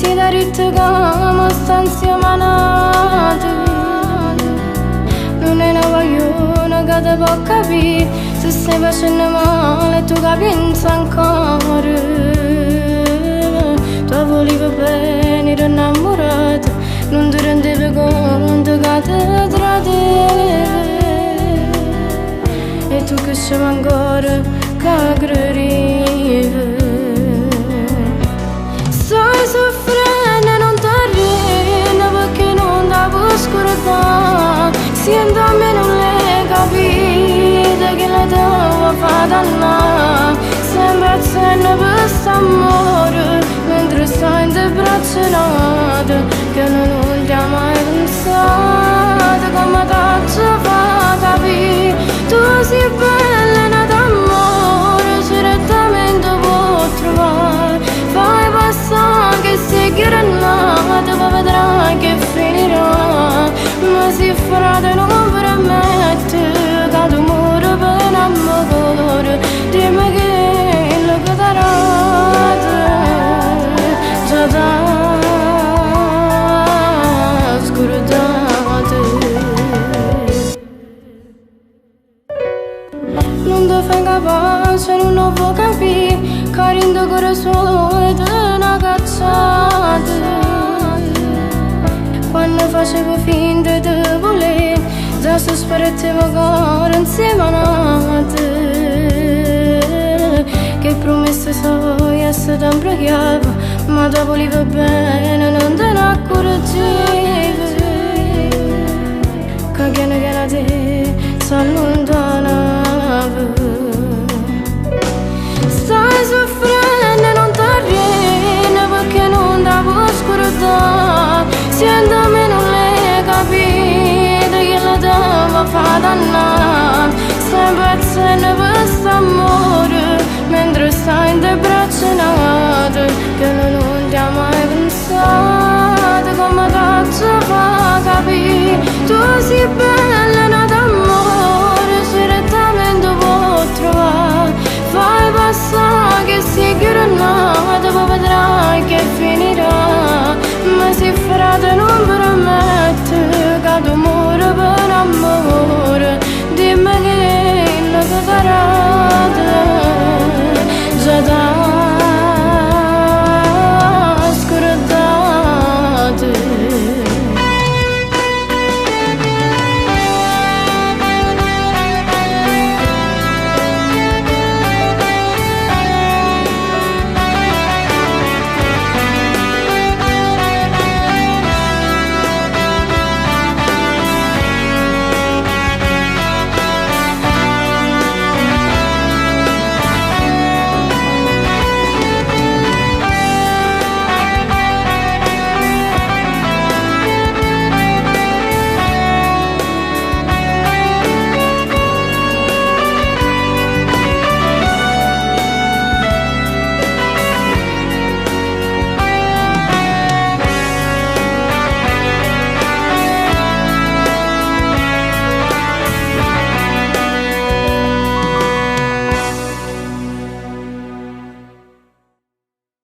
si da rittagamo stanzia manate. Non è una vagliona che ti può capire se stai facendo male tu che pensi ancora. Tu volevi bene, eri innamorata, non ti rendevi conto che ti tradiva. E tu che sei ancora che credivi. Stai soffrendo e non ti arrendi perché non ti puoi scordare. Sento a me non le capite che la tua fa dannare. Stai impazzendo per st'amore mentre stai in te braccia nate, che non ti ha mai pensato come t'ho fa capire. Tu sei bella nata amore, certamente può trovare. Fai passare che sei granata, poi vedrai che finirà. Ma se frate non permette che tu muori per amore, dimmi che lo che darate già da scordate. Non ti fai capace, non vuoi capire che rindo corazone di una cacciata. Quando facevo finta di voler, già sosperevo cuore insieme a te. Che promesse so essere sempre chiave, ma te volevo bene, non te ne accorgevi. Che piano piano te si allontanava. Stai soffrendo e non ti arrendi perché non ti puoi scordare. Sento a me non le capite che la tua fa dannare.